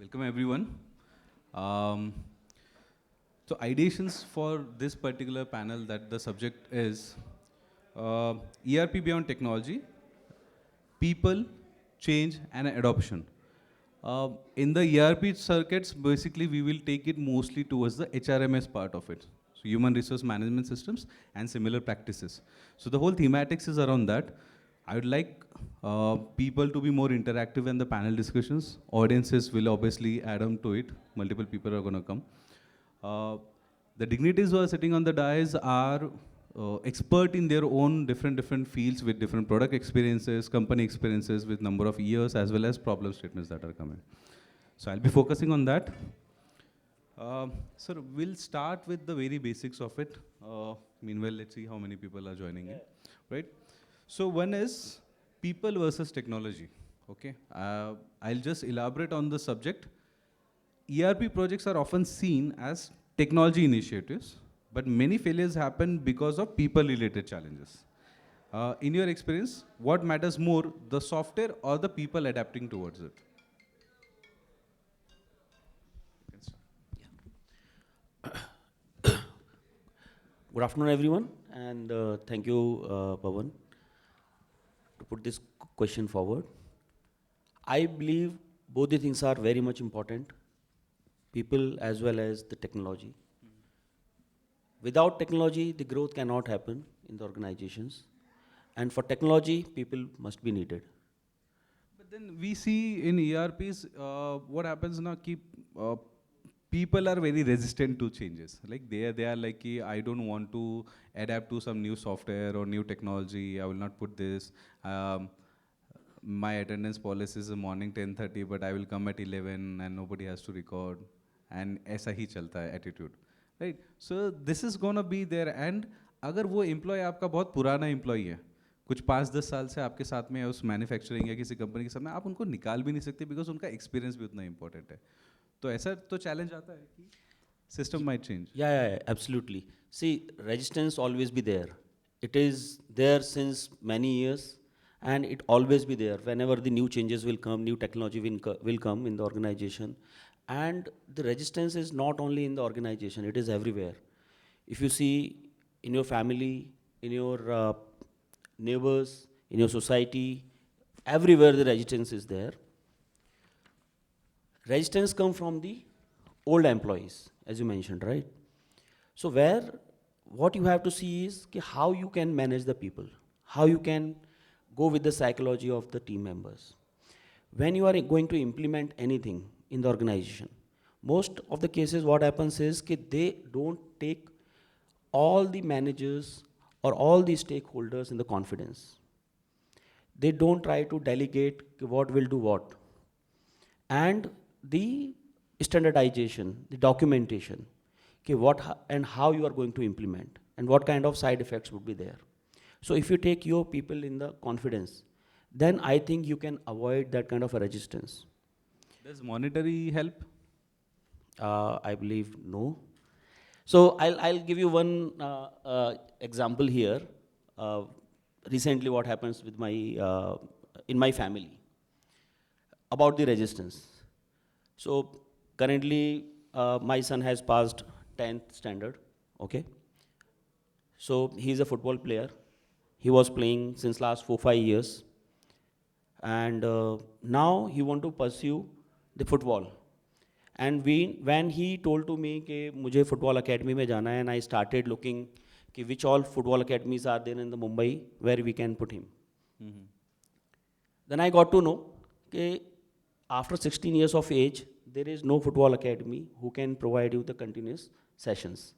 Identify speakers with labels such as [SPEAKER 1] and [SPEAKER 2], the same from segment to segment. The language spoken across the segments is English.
[SPEAKER 1] Welcome everyone. Um, so ideations for this particular panel that the subject is ERP Beyond Technology, People, Change and Adoption. In the ERP circuits, basically we will take it mostly towards the HRMS part of it. So human resource management systems and similar practices. So the whole thematics is around that. I would like people to be more interactive in the panel discussions. Audiences will obviously add on to it. Multiple people are going to come. Uh, the dignitaries who are sitting on the dais are expert in their own different fields with different product experiences, company experiences with number of years as well as problem statements that are coming. So I'll be focusing on that. Sir, we'll start with the very basics of it. Meanwhile, let's see how many people are joining in, right? So one is people versus technology, okay? I'll just elaborate on the subject. ERP projects are often seen as technology initiatives, but many failures happen because of people-related challenges. In your experience, what matters more, the software or the people adapting towards it?
[SPEAKER 2] Good afternoon, everyone, and thank you, Pawan, to put this question forward. I believe both the things are very much important, people as well as the technology. Without technology, the growth cannot happen in the organizations. And for technology, people must be needed.
[SPEAKER 1] But then we see in ERPs, what happens now, people are very resistant to changes. Like they are like, I don't want to adapt to some new software or new technology. I will not put this. My attendance policy is morning 10:30, but I will come at 11 and nobody has to record. And ऐसा ही चलता है attitude, right? So this is gonna be there. And अगर वो employee आपका बहुत पुराना employee है, कुछ 5-10 साल से आपके साथ में है उस मैन्युफैक्चरिंग या किसी कंपनी के साथ में, आप उनको निकाल भी नहीं सकते बिकॉज उनका एक्सपीरियंस भी उतना इंपॉर्टेंट है. तो ऐसा तो चैलेंज आता है कि system might change.
[SPEAKER 2] Yeah, absolutely. See, resistance always be there. It is there since many years, and it always be there whenever the new changes will come, new technology will come in the organization. And the resistance is not only in the organization, it is everywhere. If you see in your family, in your neighbors, in your society, everywhere the resistance is there. Resistance come from the old employees, as you mentioned, right? So what you have to see is how you can manage the people, how you can go with the psychology of the team members. When you are going to implement anything in the organization, most of the cases what happens is they don't take all the managers or all the stakeholders in the confidence. They don't try to delegate what will do what. And the standardization, the documentation, what and how you are going to implement and what kind of side effects would be there. So if you take your people in the confidence, then I think you can avoid that kind of a resistance.
[SPEAKER 1] Does monetary help?
[SPEAKER 2] I believe no. So I'll give you one example here. Recently what happens with my, in my family about the resistance. So currently my son has passed 10th standard, okay? So he's a football player. He was playing since last 4-5 years. And now he want to pursue the football. And when he told to me कि मुझे football academy में जाना है, and I started looking कि which all football academies are there in the Mumbai where we can put him. Mm-hmm. Then I got to know कि after 16 years of age, there is no football academy who can provide you the continuous sessions.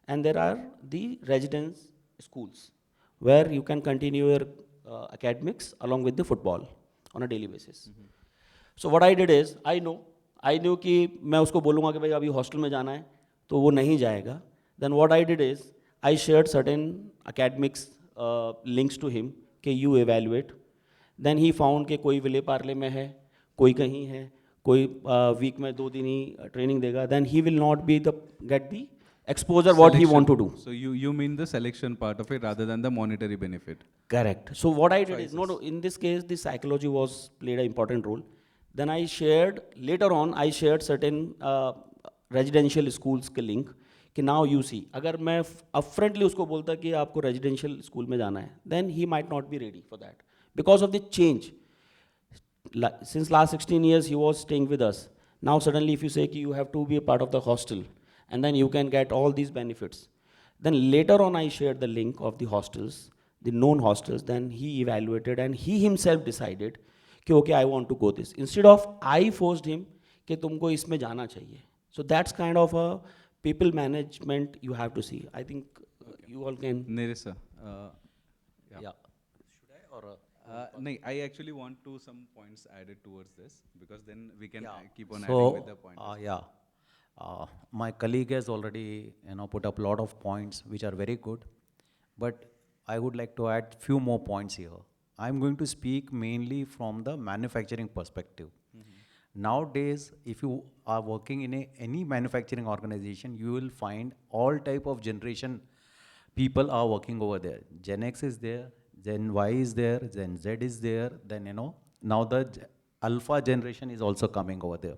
[SPEAKER 2] And there are the residence schools where you can continue your academics along with the football on a daily basis. Mm-hmm. So what I did is, I knew कि मैं उसको बोलूँगा कि भाई अभी hostel में जाना है तो वो नहीं जाएगा. Then what I did is, I shared certain academics links to him कि you evaluate. Then he found कि कोई विले पार्ले में है, कोई कहीं है, कोई वीक में 2 दिन ही ट्रेनिंग देगा. Then he will not be get the exposure
[SPEAKER 1] Selection.
[SPEAKER 2] What he want to do.
[SPEAKER 1] So you mean the selection part of it rather than the monetary benefit?
[SPEAKER 2] Correct. So what I did is, in this case, the psychology was played an important role. Then I shared, later on, I shared certain residential schools के link कि now you see, अगर मैं upfrontly उसको बोलता कि आपको residential school में जाना है, then he might not be ready for that because of the change. Since last 16 years he was staying with us. Now suddenly if you say you have to be a part of the hostel and then you can get all these benefits. Then later on I shared the link of the hostels, the known hostels, then he evaluated and he himself decided कि okay I want to go this. Instead of I forced him कि तुमको इसमें जाना चाहिए. So that's kind of a people management you have to see. I think you all can.
[SPEAKER 1] Neeraj sir, yeah.
[SPEAKER 2] Yeah. Should I or?
[SPEAKER 1] No, I actually want to some points added towards this because then we can keep on adding with
[SPEAKER 3] So,
[SPEAKER 1] the points.
[SPEAKER 3] yeah, my colleague has already, put up a lot of points which are very good, but I would like to add few more points here. I'm going to speak mainly from the manufacturing perspective. Nowadays, if you are working in any manufacturing organization, you will find all type of generation people are working over there. Gen X is there, Gen Y is there, Gen Z is there, then now the alpha generation is also coming over there.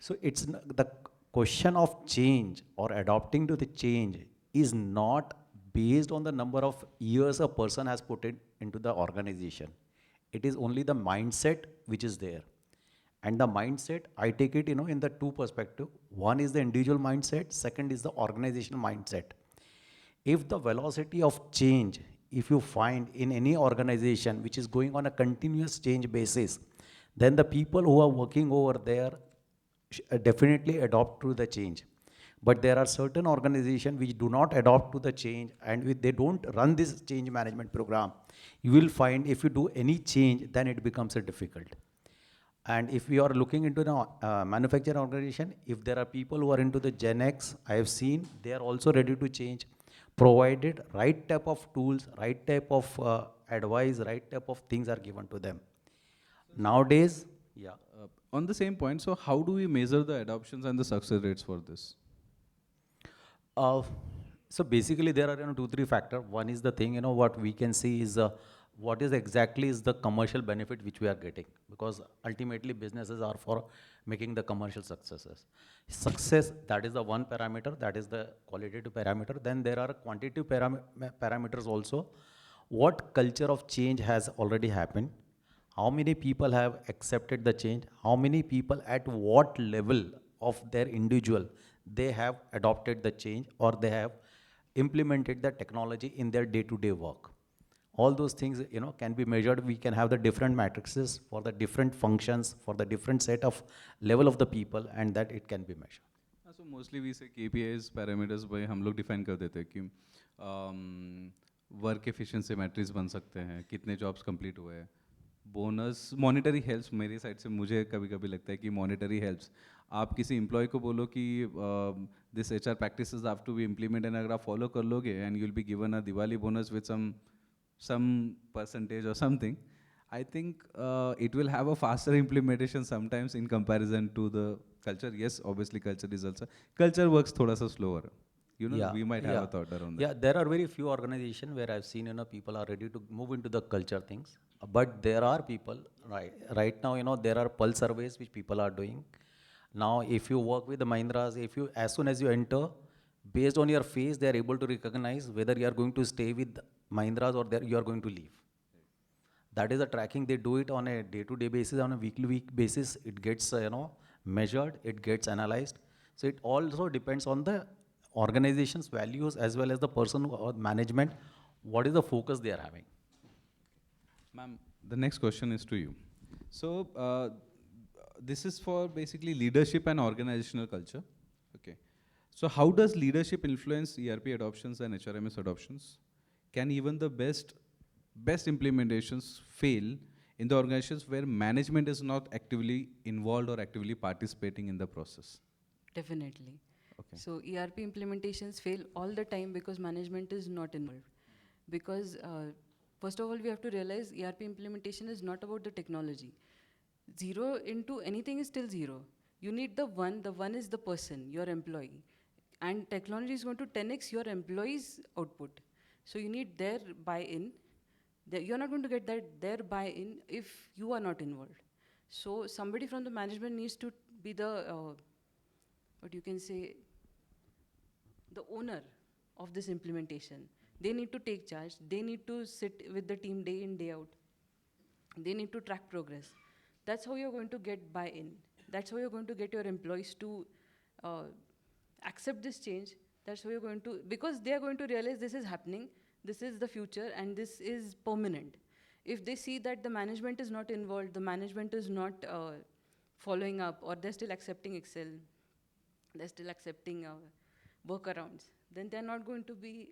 [SPEAKER 3] So it's the question of change or adopting to the change is not based on the number of years a person has put it into the organization. It is only the mindset which is there. And the mindset, I take it, in the two perspective. One is the individual mindset, second is the organizational mindset. If the velocity of change, if you find in any organization which is going on a continuous change basis, then the people who are working over there definitely adopt to the change. But there are certain organizations which do not adopt to the change and they don't run this change management program. You will find if you do any change, then it becomes a difficult. And if we are looking into the manufacturing organization, if there are people who are into the Gen X, I have seen they are also ready to change, provided right type of tools, right type of advice, right type of things are given to them. Nowadays, yeah.
[SPEAKER 1] On the same point, so how do we measure the adoptions and the success rates for this?
[SPEAKER 3] Uh, so basically there are 2-3 factors. One is the thing, what we can see is what is exactly is the commercial benefit which we are getting, because ultimately businesses are for making the commercial successes. Success, that is the one parameter, that is the qualitative parameter. Then there are quantitative parameters also. What culture of change has already happened? How many people have accepted the change? How many people at what level of their individual they have adopted the change or they have implemented the technology in their day-to-day work? All those things, can be measured. We can have the different matrices for the different functions, for the different set of level of the people, and that it can be measured.
[SPEAKER 1] So mostly we say KPIs, parameters by हम लोग define कर देते हैं कि work efficiency metrics बन सकते हैं, कितने jobs complete हुए हैं, bonus, monetary helps. मेरी साइड से मुझे कभी कभी लगता है कि monetary helps. आप किसी employee को बोलो कि this HR practices have to be implemented and अगर आप follow कर लोगे and you'll be given a Diwali bonus with some percentage or something, I think it will have a faster implementation sometimes in comparison to the culture. Yes, obviously culture is also, culture works thoda sa slower. We might have a thought around that.
[SPEAKER 3] Yeah, there are very few organizations where I've seen, people are ready to move into the culture things. But there are people, right now, there are pulse surveys which people are doing. Now, if you work with the Mahindras, as soon as you enter, based on your face, they are able to recognize whether you are going to stay with Mahindras or you are going to leave. That is the tracking. They do it on a day-to-day basis, on a week basis. It gets, measured, it gets analyzed. So it also depends on the organization's values as well as the person or management, what is the focus they are having.
[SPEAKER 1] Ma'am, the next question is to you. So this is for basically leadership and organizational culture. Okay. So how does leadership influence ERP adoptions and HRMS adoptions? Can even the best implementations fail in the organizations where management is not actively involved or actively participating in the process?
[SPEAKER 4] Definitely.
[SPEAKER 1] Okay.
[SPEAKER 4] So ERP implementations fail all the time because management is not involved. Because first of all, we have to realize ERP implementation is not about the technology. 0 into anything is still 0. You need the one is the person, your employee. And technology is going to 10x your employee's output. So you need their buy-in. You're not going to get their buy-in if you are not involved. So somebody from the management needs to be the, what you can say, the owner of this implementation. They need to take charge. They need to sit with the team day in, day out. They need to track progress. That's how you're going to get buy-in. That's how you're going to get your employees to uh, accept this change. That's how you're going to, because they are going to realize this is happening, this is the future, and this is permanent. If they see that the management is not involved, the management is not following up, or they're still accepting Excel, they're still accepting workarounds, then they're not going to be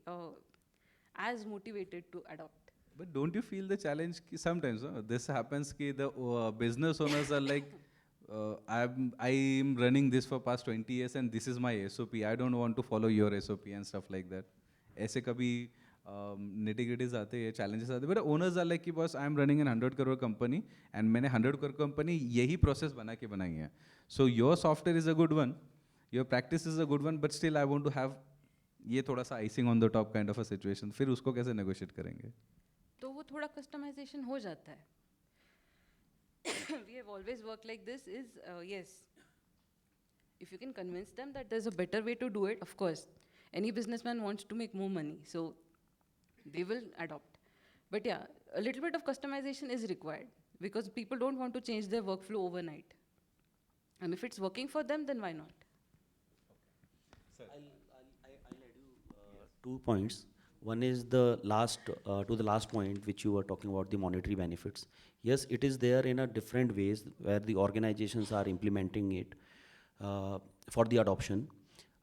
[SPEAKER 4] as motivated to adopt.
[SPEAKER 1] But don't you feel the challenge sometimes this happens ki the business owners are like I'm running this for past 20 years and this is my SOP. I don't want to follow your SOP and stuff like that. ऐसे कभी nitty-gritties आते हैं, challenges आते हैं. But owners are like कि boss, I'm running an 100 crore company and मैंने 100 crore company यही process बना के बनाई है. So your software is a good one, your practice is a good one, but still I want to have ये थोड़ा सा icing on the top kind of a situation. फिर उसको कैसे negotiate करेंगे?
[SPEAKER 4] तो वो थोड़ा customization हो जाता है. We have always worked like this is, yes, if you can convince them that there's a better way to do it, of course, any businessman wants to make more money, so they will adopt. But yeah, a little bit of customization is required because people don't want to change their workflow overnight. And if it's working for them, then why not?
[SPEAKER 2] I'll add you 2 points. One is the last, to the last point which you were talking about, the monetary benefits. Yes, it is there in a different ways where the organizations are implementing it for the adoption.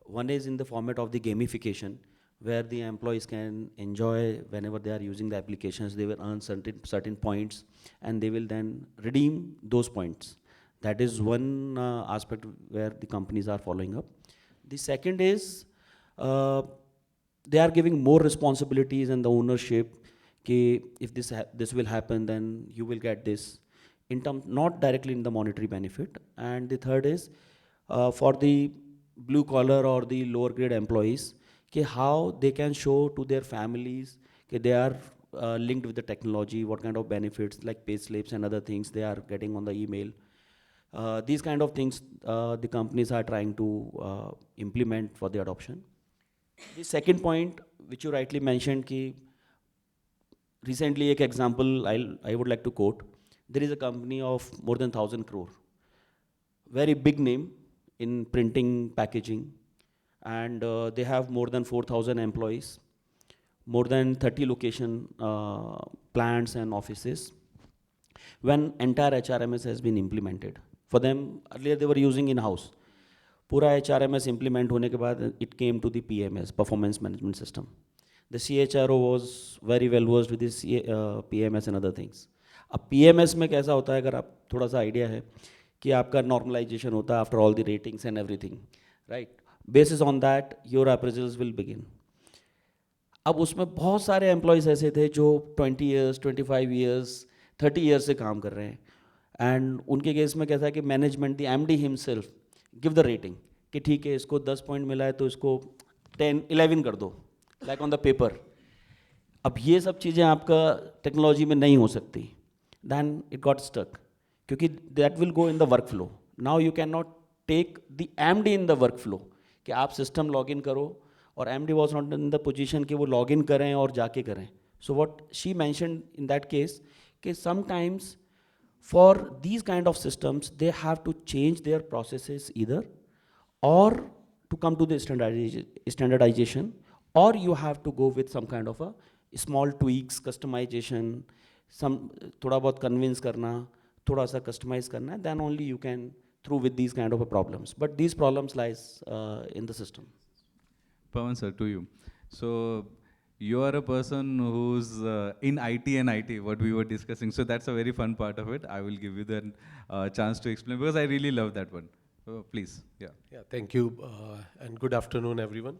[SPEAKER 2] One is in the format of the gamification, where the employees can enjoy whenever they are using the applications, they will earn certain points and they will then redeem those points. That is one aspect where the companies are following up. The second is they are giving more responsibilities and the ownership. Ki if this will happen, then you will get this. In terms, not directly in the monetary benefit. And the third is for the blue collar or the lower grade employees, ki how they can show to their families that they are linked with the technology, what kind of benefits like pay slips and other things they are getting on the email. These kind of things the companies are trying to implement for the adoption. The second point, which you rightly mentioned, ki recently, एक example I would like to quote. There is a company of more than 1,000 crore, very big name in printing, packaging, and they have more than 4,000 employees, more than 30 location plants and offices. When entire HRMS has been implemented, for them earlier they were using in-house. पूरा HRMS implement होने के बाद it came to the PMS, Performance Management System. The CHRO was very well versed with this PMS and other things. अब PMS में कैसा होता है, अगर आप थोड़ा सा आइडिया है कि आपका normalization होता है after all the ratings and everything, right? Basis on that, your appraisals will begin. अब उसमें बहुत सारे employees ऐसे थे जो 20 years, 25 years, 30 years से काम कर रहे हैं, and उनके केस में कैसा है कि management, the MD himself give the rating कि ठीक है इसको 10 पॉइंट मिला है तो इसको 10, 11 कर दो, like on the paper. अब ये सब चीज़ें आपका टेक्नोलॉजी में नहीं हो सकती, then it got stuck, क्योंकि that will go in the workflow. Now you cannot take the MD in the workflow कि आप सिस्टम लॉग इन करो, और MD was not in the position कि वो लॉग इन करें और जाके करें. So what she mentioned in that case कि sometimes for these kind of systems, they have to change their processes either, or to come to the standardization, or you have to go with some kind of a small tweaks, customization, some thoda bahut convince karna, thoda sa customize karna, then only you can through with these kind of problems. But these problems lies in the system.
[SPEAKER 1] Pawan sir, to you. So you are a person who's in IT and IT, what we were discussing. So that's a very fun part of it. I will give you the chance to explain because I really love that one. So please, yeah.
[SPEAKER 5] Yeah, thank you, and good afternoon, everyone.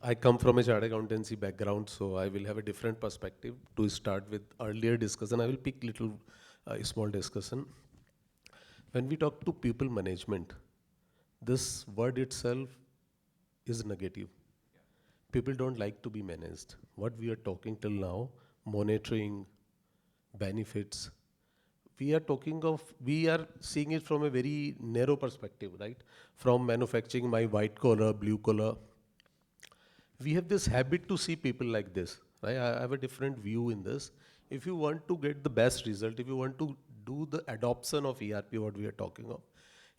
[SPEAKER 5] I come from a chartered accountancy background, so I will have a different perspective to start with earlier discussion. I will pick little small discussion. When we talk to people management, this word itself is negative. People don't like to be managed. What we are talking till now, monitoring, benefits, we are seeing it from a very narrow perspective, right? From manufacturing, my white collar, blue collar. We have this habit to see people like this, right? I have a different view in this. If you want to get the best result, if you want to do the adoption of ERP, what we are talking of,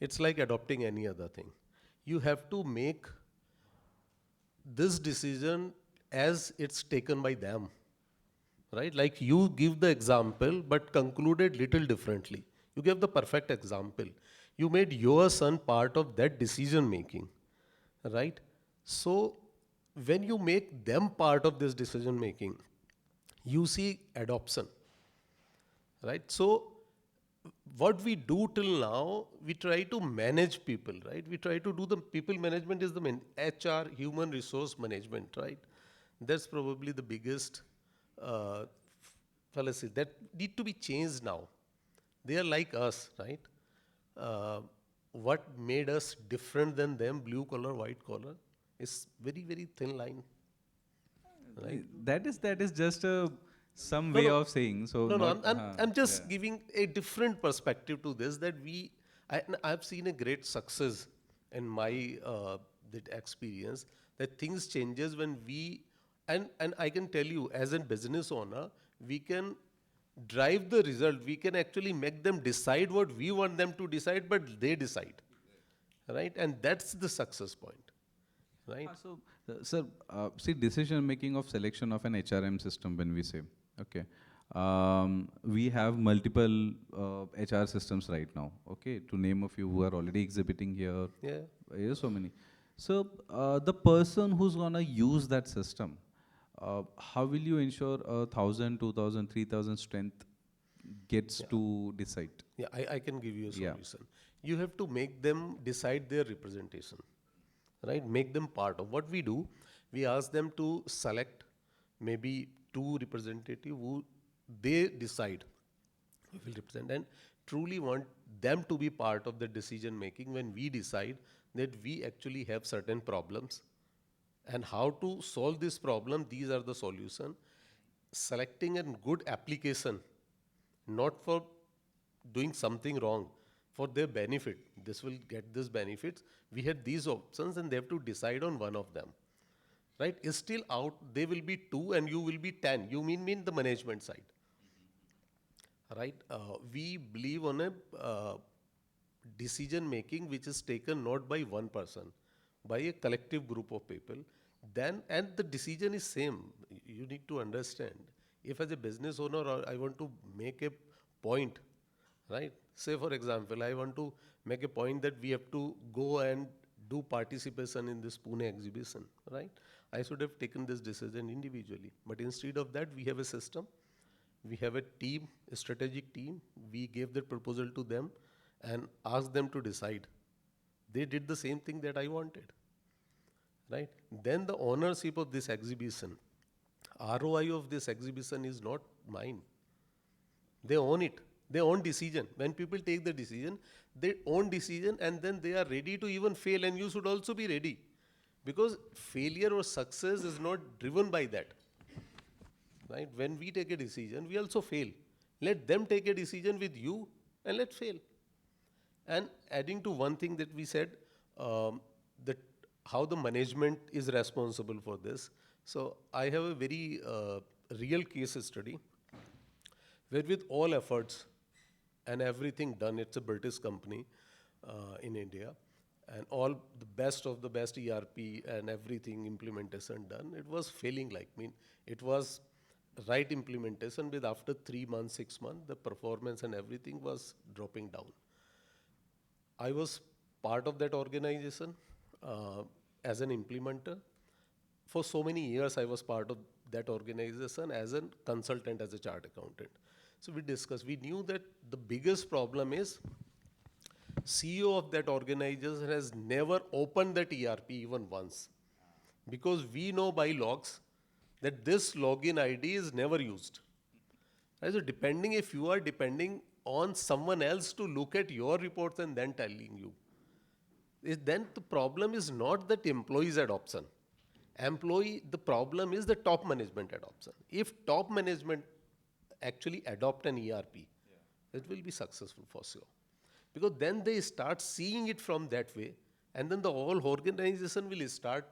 [SPEAKER 5] it's like adopting any other thing. You have to make this decision as it's taken by them, right? Like you give the example, but concluded little differently. You gave the perfect example. You made your son part of that decision making, right? So when you make them part of this decision making, you see adoption, right? So what we do till now, we try to manage people, right? We try to do the people management is the main HR, human resource management, right? That's probably the biggest uh, fallacy that need to be changed now. They are like us, right? Uh, what made us different than them, blue collar, white collar, is very, very thin line, right?
[SPEAKER 1] That is just a some
[SPEAKER 5] No,
[SPEAKER 1] way
[SPEAKER 5] no,
[SPEAKER 1] of saying. So
[SPEAKER 5] no, no.
[SPEAKER 1] not.
[SPEAKER 5] I'm
[SPEAKER 1] Yeah.
[SPEAKER 5] just giving a different perspective to this. That I've seen a great success in my that experience. That things changes when we, and I can tell you as a business owner, we can drive the result. We can actually make them decide what we want them to decide, but they decide, right? And that's the success point, right?
[SPEAKER 1] Sir, see, decision making of selection of an HRM system when we say, okay, we have multiple HR systems right now, okay, to name a few who are already exhibiting here,
[SPEAKER 5] Yeah.
[SPEAKER 1] so many. So the person who's gonna use that system, how will you ensure 1,000, 2,000, 3,000 strength gets
[SPEAKER 5] Yeah.
[SPEAKER 1] to decide?
[SPEAKER 5] Yeah, I can give you a
[SPEAKER 1] Yeah.
[SPEAKER 5] solution. You have to make them decide their representation, right? Make them part of what we do. We ask them to select maybe two representative who they decide who will represent and truly want them to be part of the decision making when we decide that we actually have certain problems and how to solve this problem. These are the solution. Selecting a good application, not for doing something wrong, for their benefit. This will get this benefits. We had these options and they have to decide on one of them, right? Is still out. They will be 2 and you will be 10. You mean the management side, right? We believe on a decision making which is taken not by one person, by a collective group of people. Then and the decision is same. You need to understand. If as a business owner I want to make a point, right? Say for example, I want to make a point that we have to go and do participation in this Pune exhibition, right? I should have taken this decision individually, but instead of that, we have a system. We have a team, a strategic team. We gave that proposal to them and asked them to decide. They did the same thing that I wanted, right? Then the ownership of this exhibition, ROI of this exhibition is not mine. They own it. They own decision. When people take the decision, they own decision and then they are ready to even fail and you should also be ready. Because failure or success is not driven by that. Right? When we take a decision, we also fail. Let them take a decision with you and let's fail. And adding to one thing that we said, that how the management is responsible for this. So I have a very real case study where with all efforts and everything done, it's a British company in India, and all the best of the best ERP and everything implementation done, it was failing like, it was right implementation with after 3 months, 6 months, the performance and everything was dropping down. I was part of that organization as an implementer. For so many years, I was part of that organization as a consultant, as a chart accountant. So we discussed, we knew that the biggest problem is CEO of that organization has never opened that ERP even once. Because we know by logs that this login ID is never used. Right? So depending if you are depending on someone else to look at your reports and then telling you, then the problem is not that employee's adoption. The problem is the top management adoption. If top management actually adopt an ERP, it will be successful for sure. Because then they start seeing it from that way, and then the whole organization will start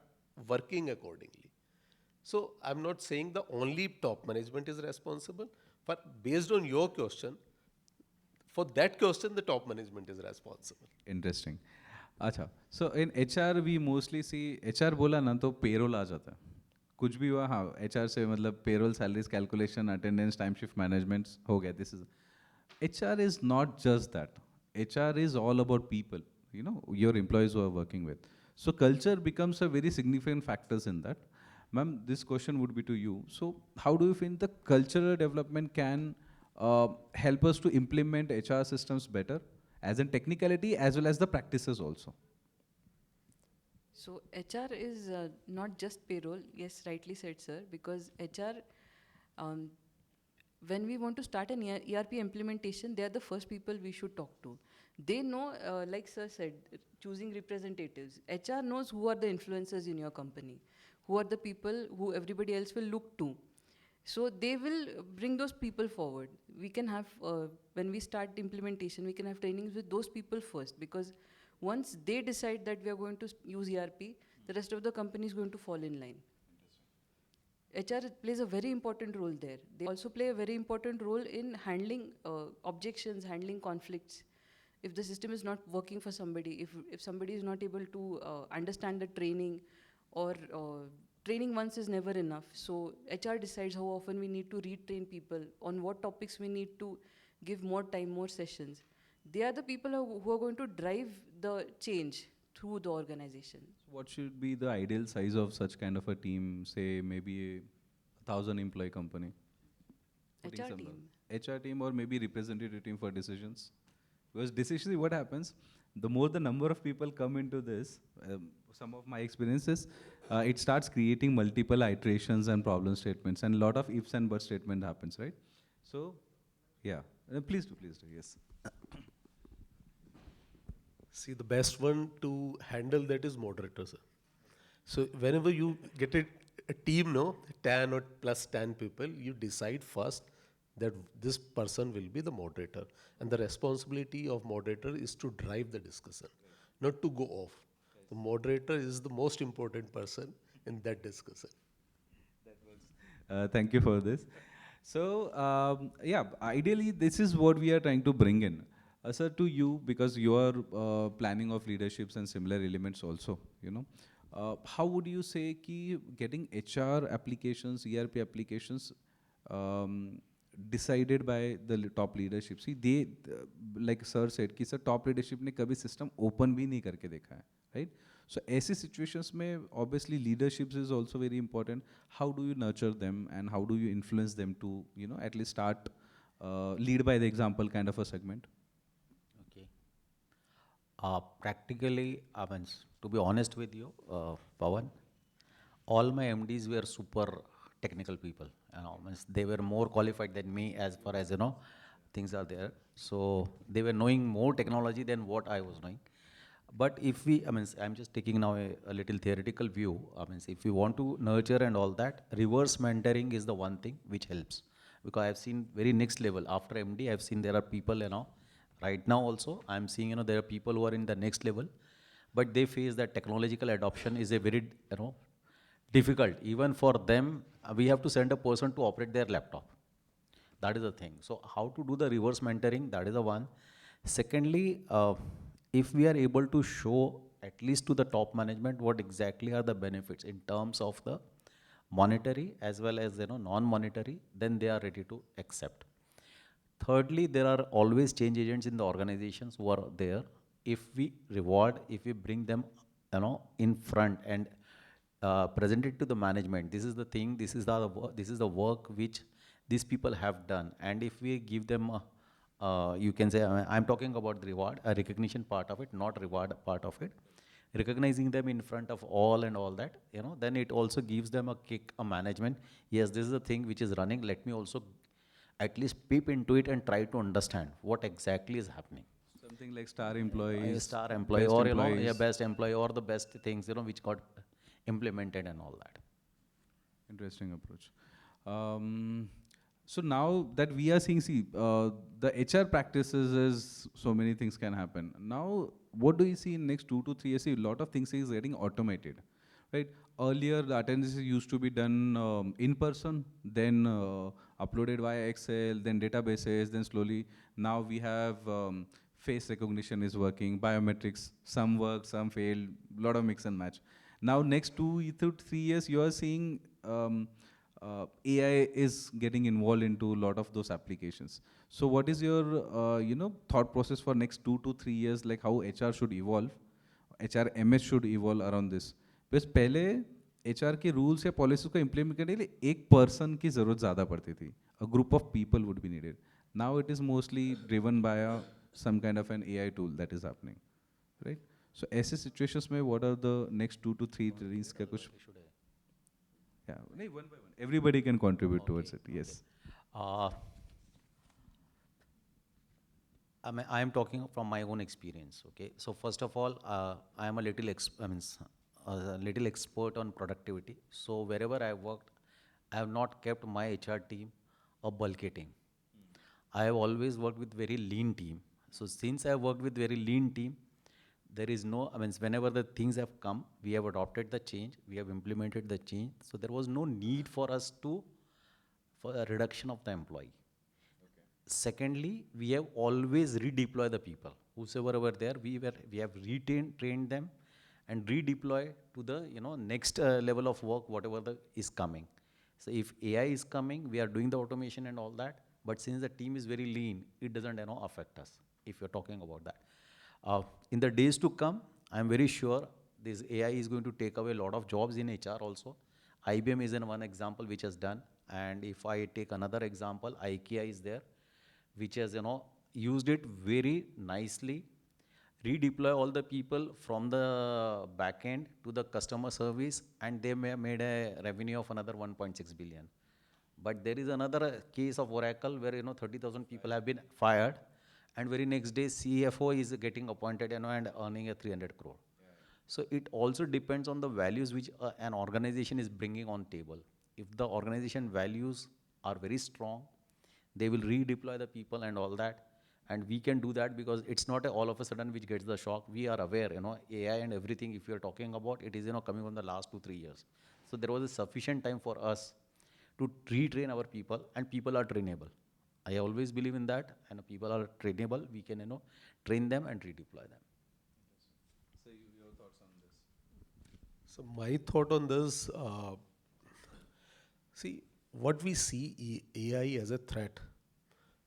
[SPEAKER 5] working accordingly. So I'm not saying the only top management is responsible, but based on your question, for that question, the top management is responsible.
[SPEAKER 1] Interesting. अच्छा, so in HR we mostly see HR बोला ना तो payroll आ जाता है. कुछ भी हुआ, हाँ HR से मतलब payroll, salaries calculation, attendance, time shift management हो गया. This is HR is not just that. HR is all about people, your employees who are working with. So culture becomes a very significant factors in that. Ma'am, this question would be to you. So how do you think the cultural development can help us to implement HR systems better, as in technicality as well as the practices also?
[SPEAKER 4] So HR is not just payroll. Yes, rightly said, sir. Because HR, um, when we want to start an ERP implementation, they are the first people we should talk to. They know, like sir said, choosing representatives. HR knows who are the influencers in your company, who are the people who everybody else will look to. So they will bring those people forward. We can have, when we start implementation, we can have trainings with those people first, because once they decide that we are going to use ERP, the rest of the company is going to fall in line. HR plays a very important role there. They also play a very important role in handling objections, handling conflicts. If the system is not working for somebody, if somebody is not able to understand the training, or training once is never enough. So HR decides how often we need to retrain people, on what topics we need to give more time, more sessions. They are the people who are going to drive the change through the organization.
[SPEAKER 1] What should be the ideal size of such kind of a team? Say maybe a 1,000 employee company. Putting
[SPEAKER 4] HR
[SPEAKER 1] some
[SPEAKER 4] team.
[SPEAKER 1] HR team, or maybe representative team for decisions. Because decisions, what happens, the more the number of people come into this, some of my experiences, it starts creating multiple iterations and problem statements, and a lot of ifs and buts statement happens, right? So, yeah, please do, yes.
[SPEAKER 5] See, the best one to handle that is moderator, sir. So whenever you get a team, no, 10 or plus 10 people, you decide first that this person will be the moderator. And the responsibility of moderator is to drive the discussion, not to go off. The moderator is the most important person in that discussion.
[SPEAKER 1] Thank you for this. So, yeah, ideally, this is what we are trying to bring in. Sir, to you, because you are planning of leaderships and similar elements also, how would you say ki getting HR applications, ERP applications decided by the top leadership? See, like sir said, कि sir top leadership ने कभी system open भी नहीं करके देखा है, right? So ऐसे situations में obviously leaderships is also very important. How do you nurture them, and how do you influence them to at least start lead by the example kind of a segment?
[SPEAKER 3] Okay. Practically, I mean, to be honest with you, Pawan, all my MDs were super technical people. Means they were more qualified than me as far as things are there. So they were knowing more technology than what I was knowing. But if we, I mean, I'm just taking now a little theoretical view. I mean, if we want to nurture and all that, reverse mentoring is the one thing which helps. Because I've seen very next level. After MD, I've seen there are people, right now also, I'm seeing, there are people who are in the next level, but they face that technological adoption is a very, difficult. Even for them, we have to send a person to operate their laptop. That is the thing. So how to do the reverse mentoring, that is the one. Secondly, if we are able to show at least to the top management what exactly are the benefits in terms of the monetary as well as non-monetary, then they are ready to accept. Thirdly, there are always change agents in the organizations who are there. If we reward, if we bring them in front and present it to the management, this is the thing, this is the work which these people have done, and if we give them you can say, I'm talking about the reward, a recognition part of it, not reward part of it, recognizing them in front of all and all that, then it also gives them a kick, a management. Yes, this is the thing which is running. Let me also at least peep into it and try to understand what exactly is happening.
[SPEAKER 1] Something like star employees,
[SPEAKER 3] A star employee,
[SPEAKER 1] best
[SPEAKER 3] or
[SPEAKER 1] employees.
[SPEAKER 3] best employee, or the best things which got implemented and all that.
[SPEAKER 1] Interesting approach. Um, So now that we are seeing, see, the HR practices is so many things can happen. Now, what do you see in next 2 to 3 years? See, a lot of things is getting automated, right? Earlier, the attendance used to be done in person, then uploaded via Excel, then databases, then slowly. Now we have face recognition is working, biometrics, some work, some fail, lot of mix and match. Now, next 2 to 3 years, you are seeing AI is getting involved into a lot of those applications. So what is your, thought process for next 2 to 3 years, like how HR should evolve, HRMS should evolve around this? Because पहले HR के rules या policies को implement करने के लिए एक person की ज़रूरत ज़्यादा पड़ती थी. A group of people would be needed. Now it is mostly driven by some kind of an AI tool that is happening, right? So ऐसे situations में what are the next 2 to 3 का कुछ? Yeah, नहीं, one by one. Everybody can contribute towards it. Yes.
[SPEAKER 3] Uh, I am talking from my own experience. Okay, so first of all, I am a little a little expert on productivity. So wherever I worked, I have not kept my HR team a bulky team. I have always worked with very lean team. So since I have worked with very lean team, there is no, whenever the things have come, we have adopted the change, we have implemented the change. So there was no need for us for a reduction of the employee. Secondly, we have always redeployed the people. Whosoever were there, we have trained them and redeploy to the next level of work, whatever is coming. So if AI is coming, we are doing the automation and all that. But since the team is very lean, it doesn't affect us. If you're talking about that, in the days to come, I'm very sure this AI is going to take away a lot of jobs in HR also. IBM is one example which has done, and if I take another example, IKEA is there, which has used it very nicely, redeploy all the people from the back end to the customer service, and they may have made a revenue of another 1.6 billion. But there is another case of Oracle where 30,000 people have been fired, and very next day CFO is getting appointed and earning a 300 crore. So it also depends on the values which an organization is bringing on table. If the organization values are very strong, they will redeploy the people and all that. And we can do that because it's not all of a sudden which gets the shock. We are aware, AI and everything, if you're talking about, it is, coming from the last 2-3 years. So there was a sufficient time for us to retrain our people, and people are trainable. I always believe in that, and people are trainable. We can, train them and redeploy them.
[SPEAKER 1] So your thoughts on this?
[SPEAKER 5] So my thought on this, see, what we see AI as a threat,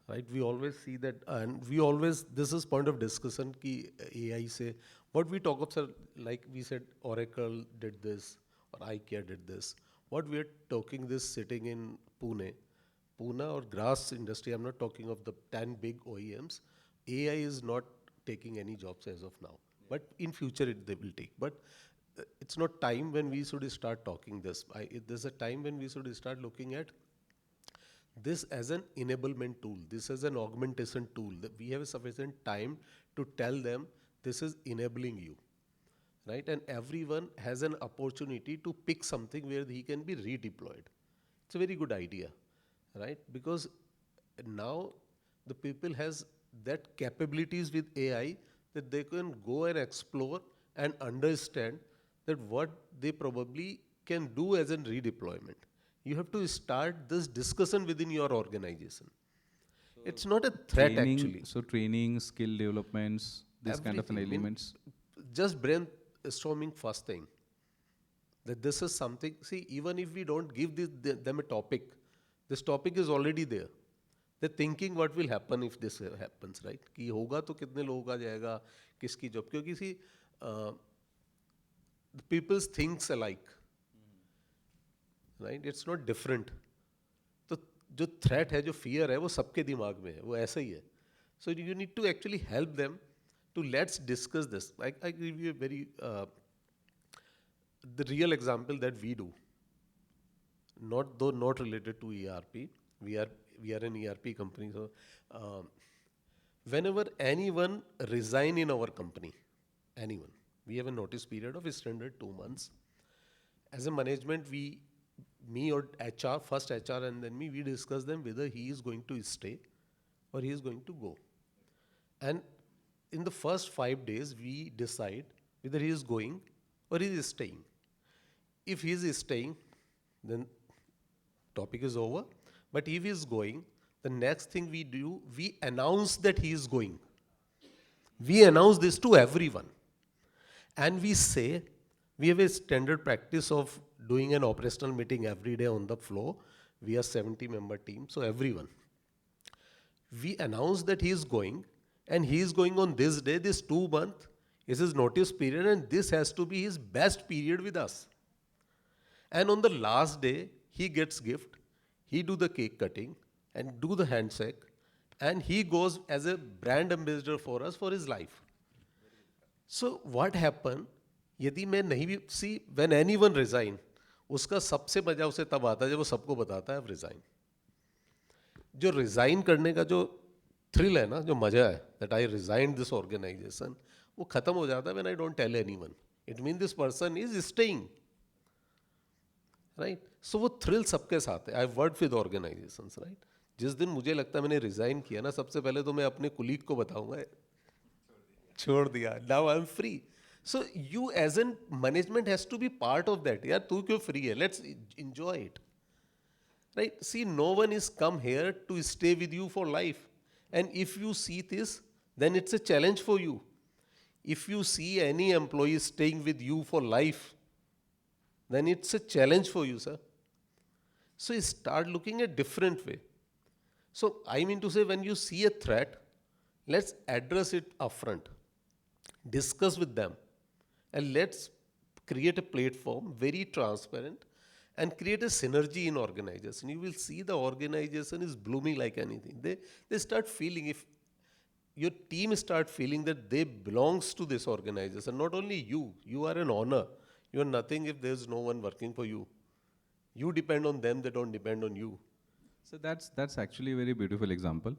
[SPEAKER 5] right? We always see that, and we always, this is point of discussion ki AI say, what we talk of, sir, like we said, Oracle did this, or IKEA did this. What we are talking this sitting in Pune or grass industry, I'm not talking of the 10 big OEMs. AI is not taking any jobs as of now, but in future they will take. But it's not time when we should start talking this. There's a time when we should start looking at this as an enablement tool. This is an augmentation tool. That we have a sufficient time to tell them this is enabling you, right? And everyone has an opportunity to pick something where he can be redeployed. It's a very good idea, right? Because now the people has that capabilities with AI that they can go and explore and understand that what they probably can do as a redeployment. You have to start this discussion within your organization. It's not a threat actually.
[SPEAKER 1] So training, skill developments, this kind of an
[SPEAKER 5] Everything.
[SPEAKER 1] elements.
[SPEAKER 5] Just brainstorming first thing. That this is something, see, even if we don't give them a topic, this topic is already there. They're thinking what will happen if this happens, right? कि होगा तो कितने लोगों का जाएगा, किसकी job? क्योंकि see, the people thinks alike, right? It's not different. तो जो threat है, जो fear है, वो सबके दिमाग में है, वो ऐसा ही है. So you need to actually help them to let's discuss this. I give you a very the real example that we do. Not related to ERP. We are an ERP company. So whenever anyone resign in our company, we have a notice period of standard 2 months. As a management, we me or HR, first HR and then me, we discuss them whether he is going to stay or he is going to go. And in the first 5 days, we decide whether he is going or he is staying. If he is staying, then topic is over. But if he is going, the next thing we do, we announce that he is going. We announce this to everyone. And we say, we have a standard practice of doing an operational meeting every day on the floor. We are 70-member team, so everyone. We announce that he is going, and he is going on this day, this 2 month is his notice period, and this has to be his best period with us. And on the last day, he gets gift, he do the cake cutting, and do the handshake, and he goes as a brand ambassador for us for his life. So what happened, यदि मैं नहीं भी, see, when anyone resign, उसका सबसे मजा उसे तब आता है जब वो सबको बताता है रिजाइन. जो रिजाइन करने का जो थ्रिल है ना, जो मजा है, that I resigned this organization, वो खत्म हो जाता है when I don't tell anyone. It means this person is staying. Right? So वो थ्रिल सबके साथ है. I worked with organizations, right? जिस दिन मुझे लगता है मैंने रिजाइन किया ना, सबसे पहले तो मैं अपने कुलीग को बताऊंगा, छोड़ दिया, now I'm free. So you as an management has to be part of that. यार तू क्यों free है? Let's enjoy it. Right? See, no one is come here to stay with you for life. And if you see this, then it's a challenge for you. If you see any employee staying with you for life, then it's a challenge for you, sir. So you start looking at different way. So I mean to say, when you see a threat, let's address it upfront. Discuss with them. And let's create a platform, very transparent, and create a synergy in organization. You will see the organization is blooming like anything. They start feeling, if your team start feeling that they belongs to this organization, not only you are an honor. You are nothing if there's no one working for you. You depend on them, they don't depend on you.
[SPEAKER 1] So that's actually a very beautiful example.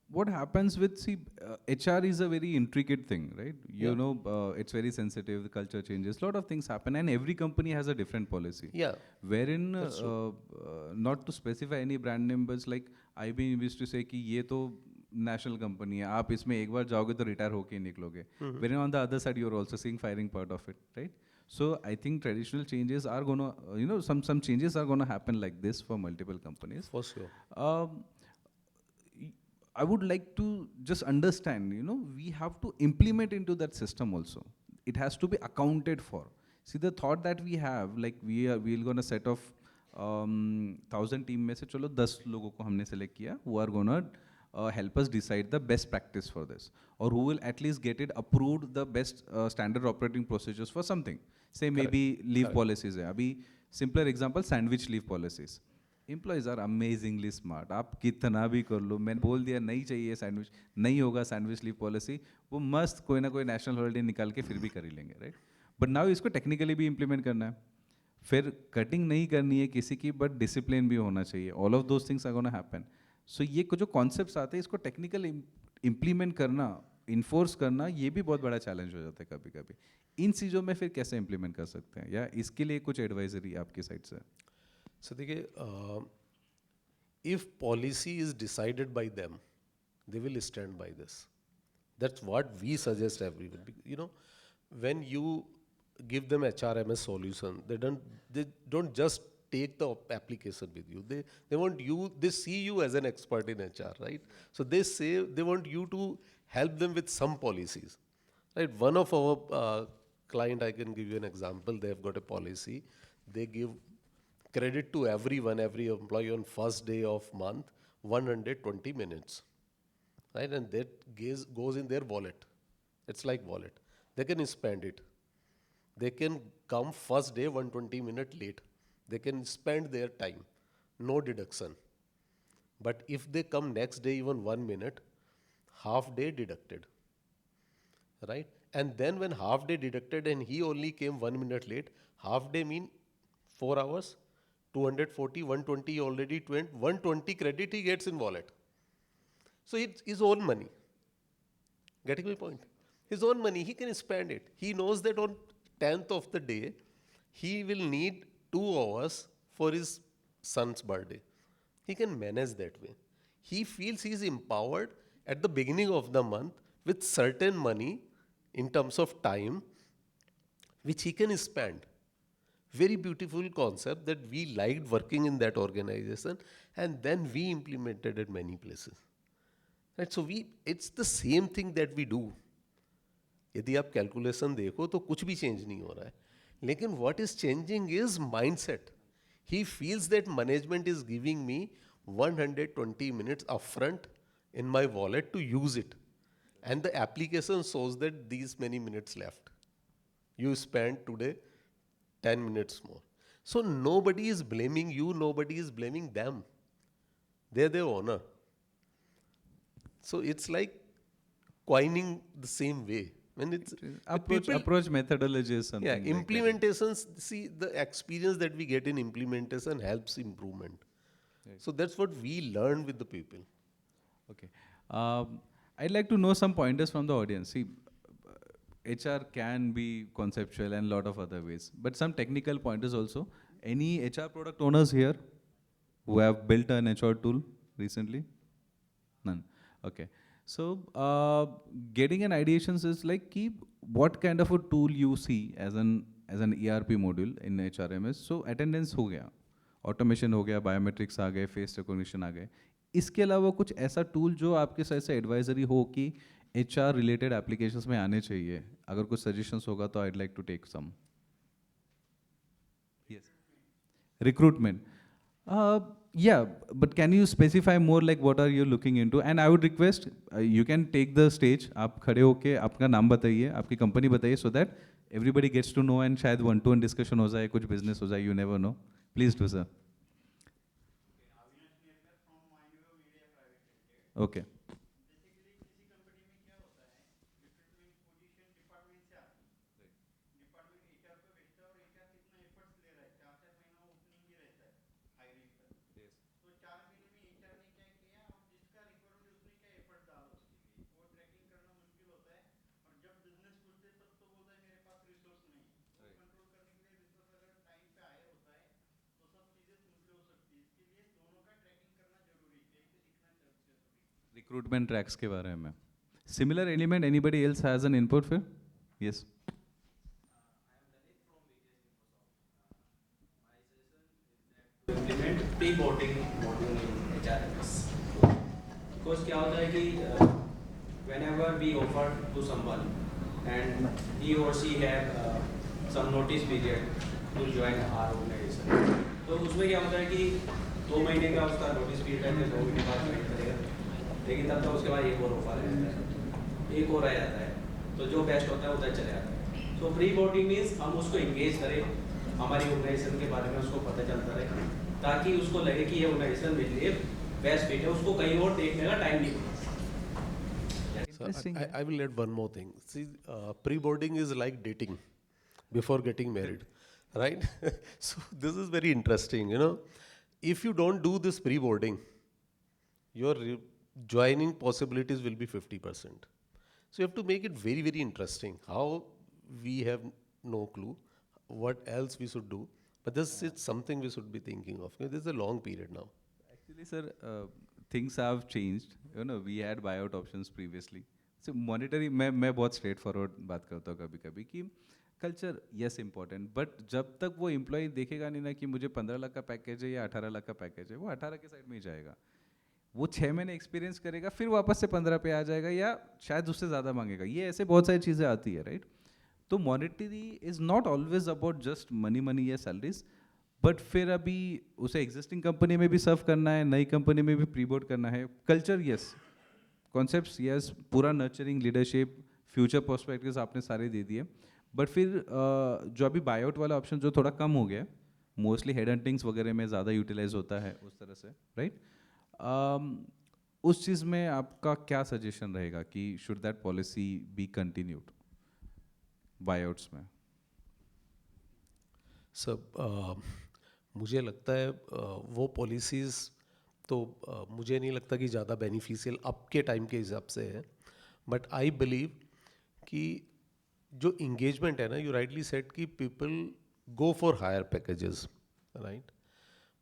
[SPEAKER 1] What happens with, see, HR is a very intricate thing, right? You
[SPEAKER 5] Yeah.
[SPEAKER 1] know, it's very sensitive, the culture changes, lot of things happen, and every company has a different policy.
[SPEAKER 5] Yeah.
[SPEAKER 1] Wherein,
[SPEAKER 5] That's true.
[SPEAKER 1] not to specify any brand numbers, like IBM used to say कि ये तो national company है, आप इसमें एक बार जाओगे तो retire होके ही निकलोगे. Wherein on the other side, you're also seeing firing part of it, right? So I think traditional changes are gonna, some changes are gonna happen like this for multiple companies.
[SPEAKER 5] For sure.
[SPEAKER 1] I would like to just understand, we have to implement into that system also. It has to be accounted for. See, the thought that we have, like we're gonna set off 1,000 team में से चलो 10 लोगों को हमने select किया, who are gonna help us decide the best practice for this, or who will at least get it approved the best standard operating procedures for something. Say maybe leave policies है. अभी simpler example, sandwich leave policies. Employees are amazingly smart. आप कितना भी कर लो, मैंने बोल दिया नहीं चाहिए सैंडविच, नहीं होगा सैंडविच लीव पॉलिसी, वो मस्त कोई ना कोई नेशनल हॉलिडे निकाल के फिर भी कर ही लेंगे, राइट? बट नाउ इसको टेक्निकली भी इम्प्लीमेंट करना है, फिर कटिंग नहीं करनी है किसी की, बट डिसिप्लिन भी होना चाहिए. All of those things are gonna happen. So ये जो कॉन्सेप्ट्स आते हैं, इसको टेक्निकल इम्प्लीमेंट करना, इन्फोर्स करना, ये भी बहुत बड़ा चैलेंज हो जाता है कभी कभी. इन चीज़ों में फिर कैसे इम्प्लीमेंट कर सकते हैं, या इसके लिए कुछ एडवाइजरी आपकी साइड से?
[SPEAKER 5] So if policy is decided by them, they will stand by this. That's what we suggest everyone. When you give them HRMS solution, they don't just take the application with you. They want you, they see you as an expert in HR, right? So they say they want you to help them with some policies, right? One of our client, I can give you an example. They have got a policy. They give credit to everyone, every employee on first day of month, 120 minutes, right? And that goes in their wallet. It's like wallet. They can spend it. They can come first day 120 minutes late. They can spend their time, no deduction. But if they come next day even 1 minute, half day deducted, right? And then when half day deducted and he only came 1 minute late, half day mean 4 hours, 240, 120 already 120 credit he gets in wallet. So it's his own money. Getting my point? His own money, he can spend it. He knows that on 10th of the day, he will need 2 hours for his son's birthday. He can manage that way. He feels he is empowered at the beginning of the month with certain money in terms of time which he can spend. Very beautiful concept that we liked working in that organization, and then we implemented it many places. Right? So it's the same thing that we do. यदि आप calculation देखो तो कुछ भी change नहीं हो रहा है, लेकिन what is changing is mindset. He feels that management is giving me 120 minutes upfront in my wallet to use it, and the application shows that these many minutes left. You spent today 10 minutes more. So nobody is blaming you, nobody is blaming them. They're the owner. So it's like coining the same way. When it's the
[SPEAKER 1] Approach methodology is something.
[SPEAKER 5] yeah,
[SPEAKER 1] like that.
[SPEAKER 5] implementations, see the experience that we get in implementation helps improvement.
[SPEAKER 1] Right.
[SPEAKER 5] So that's what we learn with the people.
[SPEAKER 1] Okay. I'd like to know some pointers from the audience. See, HR can be conceptual and a lot of other ways, but some technical pointers also. Any HR product owners here who have built an HR tool recently? None. Okay. So, getting an ideations is like what kind of a tool you see as an ERP module in HRMS. So, attendance हो गया, automation हो गया, biometrics आ गए, face recognition आ गए. इसके अलावा कुछ ऐसा टूल जो आपके साइड से एडवाइजरी हो कि HR रिलेटेड एप्लीकेशंस में आने चाहिए. अगर कुछ सजेशंस होगा तो I'd like to take some. Yes. Recruitment. Yeah, but can you specify more like what are you looking into? And I would request you can take the stage. आप खड़े होके आपका नाम बताइए, आपकी कंपनी बताइए, so that everybody gets to know and शायद one-to-one discussion हो जाए, कुछ business हो जाए, you never know. Please do, sir. Okay. Recruitment tracks के बारे में. Similar element, anybody else has an input for? Yes.
[SPEAKER 2] implement pre-boarding module in HRMS. Because क्या होता है कि whenever we offer to someone and he or she have some notice period to join our organization, तो उसमें क्या होता है कि 2 महीने का उसका notice period है, 2 महीने बाद ज्वाइन करेगा, लेकिन तब तक उसके बाद एक और ऑफर आ जाता है, एक और आ जाता है, तो जो बेस्ट होता है उधर चले जाता है. So pre-boarding means हम उसको engage करें, हमारी ऑर्गेनाइजेशन के बारे में उसको पता चलता रहे, ताकि उसको लगे कि ये ऑर्गेनाइजेशन मेरे लिए बेस्ट फिट है, उसको कहीं और देखने का टाइम नहीं मिलता.
[SPEAKER 5] So I will add one more thing. See, pre-boarding is like dating before getting married, right? So this is very interesting. You know, if you don't do this pre-boarding, your joining possibilities will be 50%. So you have to make it very, very interesting. How we have no clue what else we should do, but this is something we should be thinking of. This is a long period now.
[SPEAKER 1] Actually, sir, things have changed. You know, we had buyout options previously. So monetary, मैं बहुत straightforward बात करता हूँ कभी-कभी कि culture yes important, but जब तक वो employee देखेगा नहीं ना कि मुझे 15 लाख का पैकेज है या 18 लाख का पैकेज है, वो 18 के साइड में ही जाएगा. वो 6 महीने एक्सपीरियंस करेगा, फिर वापस से 15 पे आ जाएगा या शायद उससे ज़्यादा मांगेगा. ये ऐसे बहुत सारी चीज़ें आती है, राइट? तो monetary is not always about just money या सैलरीज, बट फिर अभी उसे एग्जिस्टिंग कंपनी में भी सर्व करना है, नई कंपनी में भी प्रीबोर्ड करना है. कल्चर यस, कॉन्सेप्ट्स यस, पूरा नर्चरिंग, लीडरशिप, फ्यूचर पर्सपेक्टिव्स आपने सारे दे दिए. बट फिर जो अभी बायआउट वाला ऑप्शन जो थोड़ा कम हो गया, मोस्टली हेड हंटिंग्स वगैरह में ज़्यादा यूटिलाइज होता है उस तरह से, राइट? उस चीज़ में आपका क्या सजेशन रहेगा कि should that policy be continued buyouts में?
[SPEAKER 5] सब मुझे लगता है वो पॉलिसीज़ तो मुझे नहीं लगता कि ज़्यादा बेनिफिशियल अब के टाइम के हिसाब से है. बट आई बिलीव कि जो इंगेजमेंट है ना, यू राइटली सेड कि people go for higher packages, right?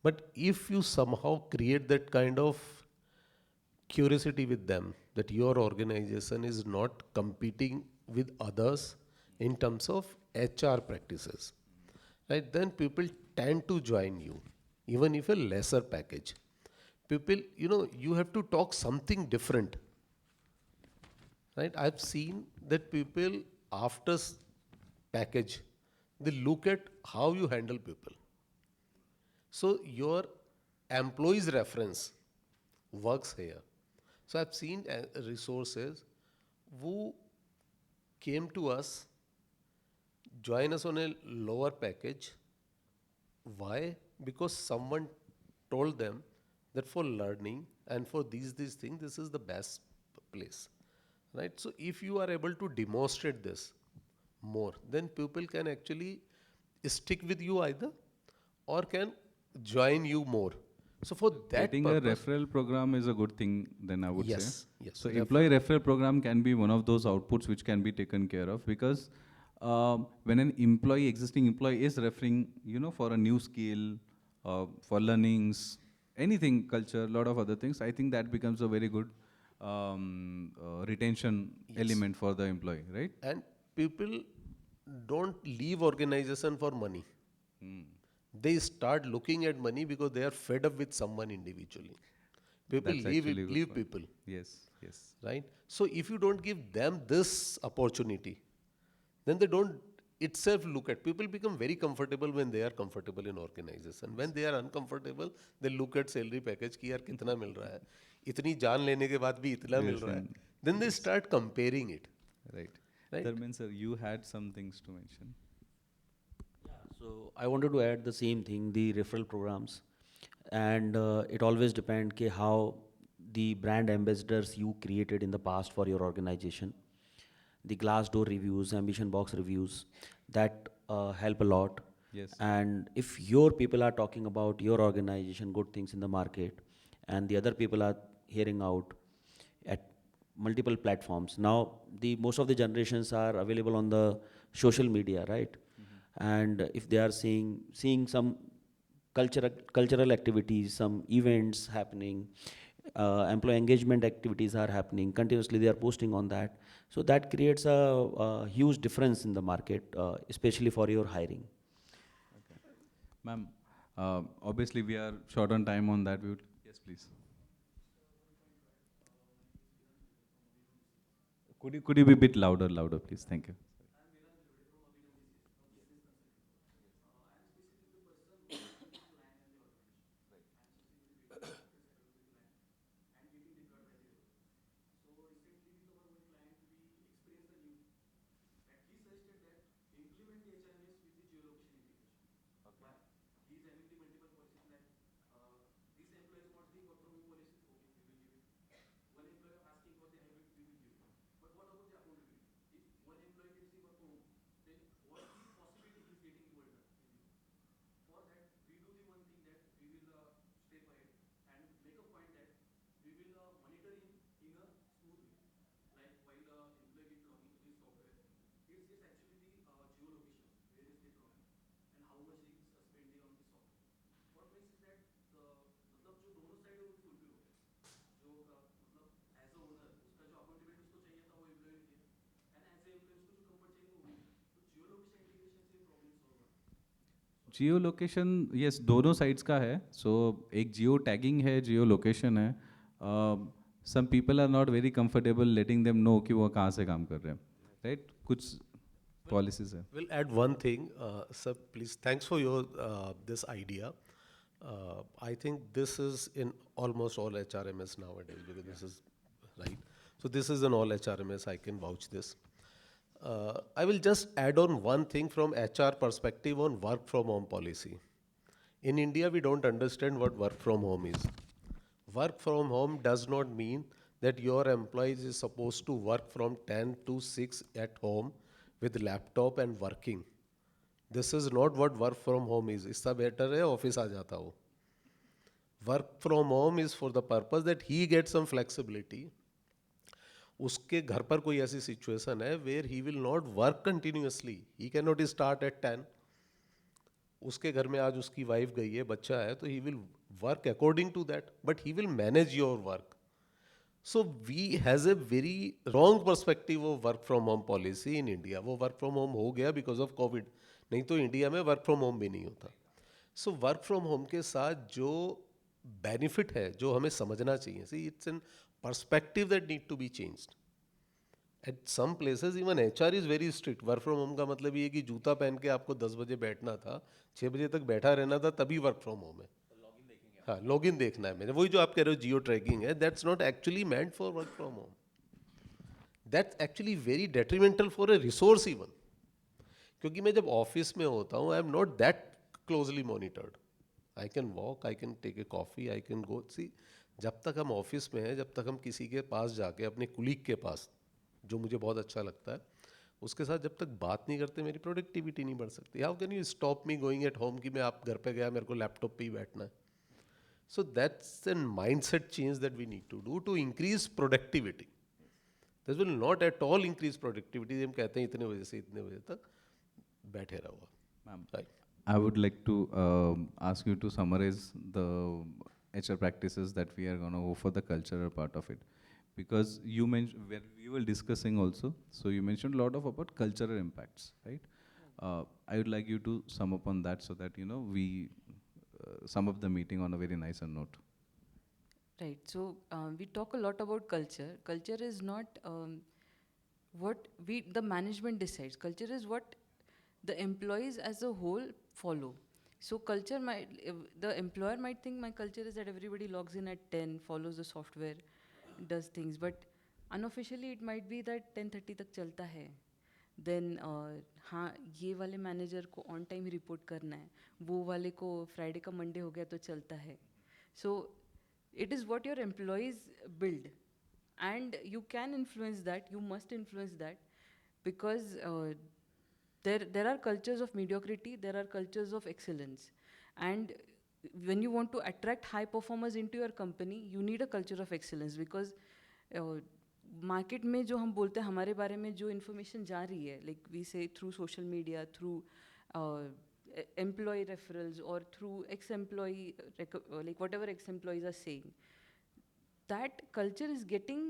[SPEAKER 5] But if you somehow create that kind of curiosity with them, that your organization is not competing with others in terms of HR practices, right? Then people tend to join you, even if a lesser package. People, you have to talk something different, right? I've seen that people after package, they look at how you handle people. So your employees reference works here. So I've seen resources who came to us, join us on a lower package. Why? Because someone told them that for learning and for these things, this is the best place, right? So if you are able to demonstrate this more, then people can actually stick with you either, or can join you more. So for that
[SPEAKER 1] Getting a
[SPEAKER 5] purpose,
[SPEAKER 1] referral program is a good thing, then I would say.
[SPEAKER 5] yes,
[SPEAKER 1] So employee referral program can be one of those outputs which can be taken care of, because when an existing employee is referring, for a new skill, for learnings, anything, culture, a lot of other things, I think that becomes a very good retention
[SPEAKER 5] Yes.
[SPEAKER 1] element for the employee, right?
[SPEAKER 5] And people don't leave organization for money. They start looking at money because they are fed up with someone individually. People
[SPEAKER 1] That's actually a good
[SPEAKER 5] leave
[SPEAKER 1] point.
[SPEAKER 5] people,
[SPEAKER 1] Yes, yes.
[SPEAKER 5] right? So if you don't give them this opportunity, then they don't itself look at. People become very comfortable when they are comfortable in organization. When they are uncomfortable, they look at salary package कि यार कितना मिल रहा है, इतनी जान लेने के बाद भी इतना मिल
[SPEAKER 1] Yes,
[SPEAKER 5] रहा है.
[SPEAKER 1] and
[SPEAKER 5] Then they start comparing it,
[SPEAKER 1] right.
[SPEAKER 5] right?
[SPEAKER 1] Dharmen sir, you had some things to mention.
[SPEAKER 2] So I wanted to add the same thing, the referral programs, and it always depends how the brand ambassadors you created in the past for your organization, the Glassdoor reviews, Ambition Box reviews, that help a lot.
[SPEAKER 1] Yes.
[SPEAKER 2] And if your people are talking about your organization, good things in the market, and the other people are hearing out at multiple platforms. Now, the most of the generations are available on the social media, right? And if they are seeing some cultural activities, some events happening, employee engagement activities are happening continuously, they are posting on that, so that creates a huge difference in the market, especially for your hiring.
[SPEAKER 1] Ma'am, obviously we are short on time on that. Yes, please. Could you be a bit louder, please? Thank you. Jio location, yes, दोनों sides का है. सो एक geo tagging है, geo location है. Some people are not very comfortable letting them know कि वो कहाँ से काम कर रहे हैं, राइट? कुछ पॉलिसीज है.
[SPEAKER 5] We'll add one thing, sir. Please, thanks for your this idea. I think this is in almost all HRMS nowadays, because this is right. So this is in all HRMS. I can vouch this. I will just add on one thing from HR perspective on work from home policy. In India, we don't understand what work from home is. Work from home does not mean that your employees is supposed to work from 10 to 6 at home with laptop and working. This is not what work from home is. इससे better है office आ जाता हो. Work from home is for the purpose that he gets some flexibility. उसके घर पर कोई ऐसी situation है where he will not work continuously. He cannot start at 10. उसके घर में आज उसकी वाइफ गई है, बच्चा है, तो he will work according to that, but he will manage your work. So we has a very wrong perspective of work from home policy in India. वो work from home हो गया because of COVID. नहीं तो India में work from home भी नहीं होता. So work from home के साथ जो benefit है, जो हमें समझना चाहिए, see it's an perspective that need to be changed. At some places even HR is very strict. Work from home का मतलब ये है कि जूता पहन के आपको 10 बजे बैठना था, 6 बजे तक बैठा रहना था, तभी work from home है. हाँ, लॉगिन देखना है मेरे. वही जो आप कह रहे हो जियो ट्रैकिंग है, that's not actually meant for work from home. That's actually very detrimental for a resource even. क्योंकि मैं जब ऑफिस में होता हूँ, I am not that closely monitored. I can walk, I can take a coffee, I can go see. जब तक हम office में हैं, जब तक हम किसी के पास जाके, अपने कुलीग के पास, जो मुझे बहुत अच्छा लगता है, उसके साथ जब तक बात नहीं करते, मेरी प्रोडक्टिविटी नहीं बढ़ सकती. How can you stop me going at home कि मैं आप घर पे गया, मेरे को लैपटॉप पे ही बैठना है. So that's a mindset change that we need to do to increase productivity. This will not at all increase productivity. हम कहते हैं इतने बजे से इतने बजे तक बैठे रहो.
[SPEAKER 1] Ma'am,
[SPEAKER 5] Right.
[SPEAKER 1] I would like to ask you to summarize the HR practices that we are going to go for the cultural part of it. Because you mentioned, when we were discussing also, so you mentioned a lot of about cultural impacts, right? I would like you to sum up on that so that, we sum up the meeting on a very nicer note.
[SPEAKER 4] Right. So we talk a lot about culture. Culture is not what the management decides. Culture is what the employees as a whole follow. So culture might, the employer might think my culture is that everybody logs in at 10, follows the software, does things, but unofficially it might be that 10:30 तक चलता है. Then हाँ, ये वाले manager को on time report करना है, वो वाले को फ्राइडे का मंडे हो गया तो चलता है. सो it is what your employees build, and you can influence that, you must influence that, because there are cultures of mediocrity, there are cultures of excellence, and when you want to attract high performers into your company, you need a culture of excellence, because market में जो हम बोलते हैं हमारे बारे में, जो information जा रही है, लाइक वी से through social media, through employee referrals, or through ex-employee, like whatever ex-employees are saying, that culture is getting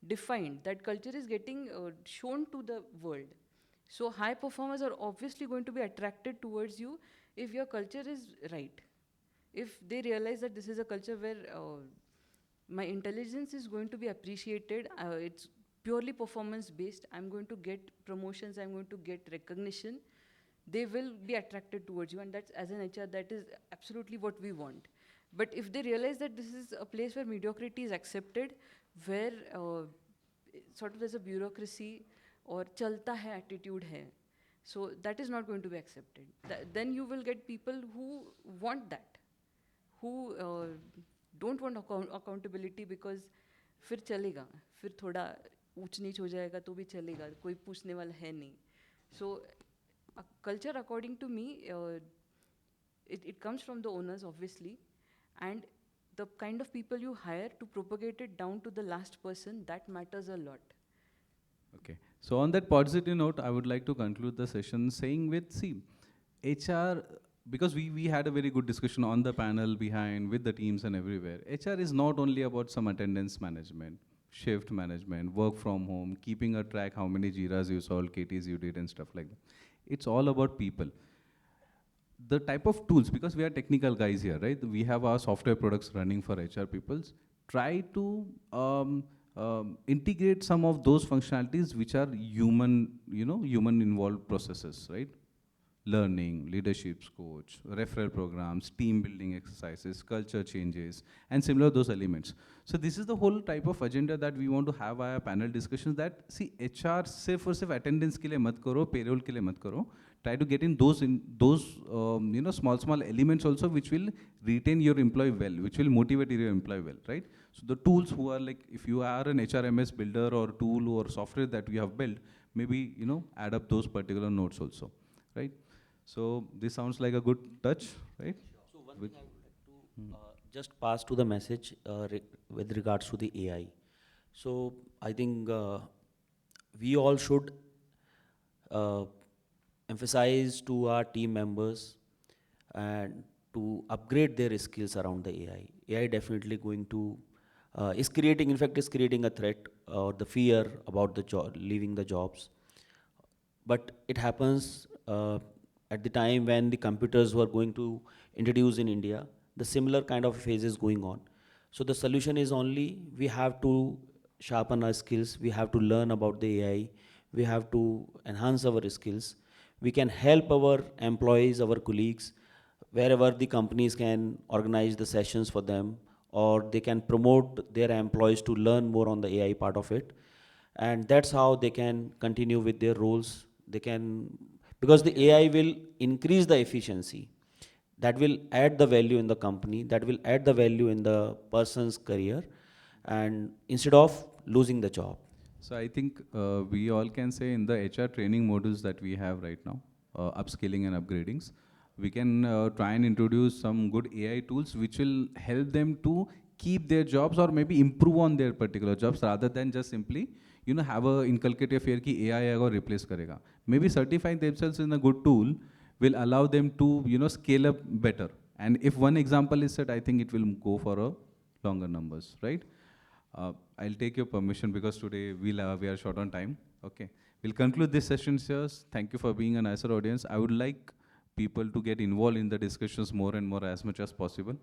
[SPEAKER 4] defined, that culture is getting shown to the world. So high performers are obviously going to be attracted towards you if your culture is right. If they realize that this is a culture where my intelligence is going to be appreciated, it's purely performance based, I'm going to get promotions, I'm going to get recognition, they will be attracted towards you, and that's, as an HR, that is absolutely what we want. But if they realize that this is a place where mediocrity is accepted, where sort of there's a bureaucracy or chalta hai attitude hai, so that is not going to be accepted. Then you will get people who want that, who don't want accountability, because फिर चलेगा, फिर थोड़ा ऊंच नीच हो जाएगा तो भी चलेगा, कोई पूछने वाला है नहीं. So culture, according to me, it comes from the owners, obviously, and the kind of people you hire to propagate it down to the last person, that matters a lot.
[SPEAKER 1] Okay. So on that positive note, I would like to conclude the session saying with, see, HR, because we had a very good discussion on the panel behind with the teams and everywhere. HR is not only about some attendance management, shift management, work from home, keeping a track how many Jiras you solved, KTs you did and stuff like that. It's all about people. The type of tools, because we are technical guys here, right? We have our software products running for HR peoples. Try to integrate some of those functionalities which are human, human involved processes, right? Learning, leadership coach, referral programs, team building exercises, culture changes, and similar those elements. So this is the whole type of agenda that we want to have via panel discussions, that see, HR सिर्फ और सिर्फ attendance के लिए मत करो, payroll के लिए मत करो. Try to get in those small elements also, which will retain your employee well, which will motivate your employee well, right? So the tools who are like, if you are an HRMS builder or tool or software that we have built, maybe add up those particular notes also, right? So this sounds like a good touch, right?
[SPEAKER 2] So one thing I would like to just pass to the message with regards to the AI. So I think we all should emphasize to our team members and to upgrade their skills around the AI. AI definitely going to is creating, in fact, is creating a threat or the fear about the job, leaving the jobs. But it happens at the time when the computers were going to introduce in India. The similar kind of phase is going on. So the solution is only we have to sharpen our skills. We have to learn about the AI. We have to enhance our skills. We can help our employees, our colleagues, wherever the companies can organize the sessions for them, or they can promote their employees to learn more on the AI part of it. And that's how they can continue with their roles. They can, because the AI will increase the efficiency, that will add the value in the company, that will add the value in the person's career, and instead of losing the job.
[SPEAKER 1] So I think we all can say in the HR training modules that we have right now, upskilling and upgradings, we can try and introduce some good AI tools which will help them to keep their jobs or maybe improve on their particular jobs rather than just simply, have a inculcate a fear कि AI आएगा और replace करेगा. Maybe certifying themselves in a good tool will allow them to, scale up better. And if one example is set, I think it will go for a longer numbers, right? I'll take your permission because today we are short on time. Okay. We'll conclude this session, sirs. Thank you for being a nicer audience. I would like people to get involved in the discussions more and more as much as possible.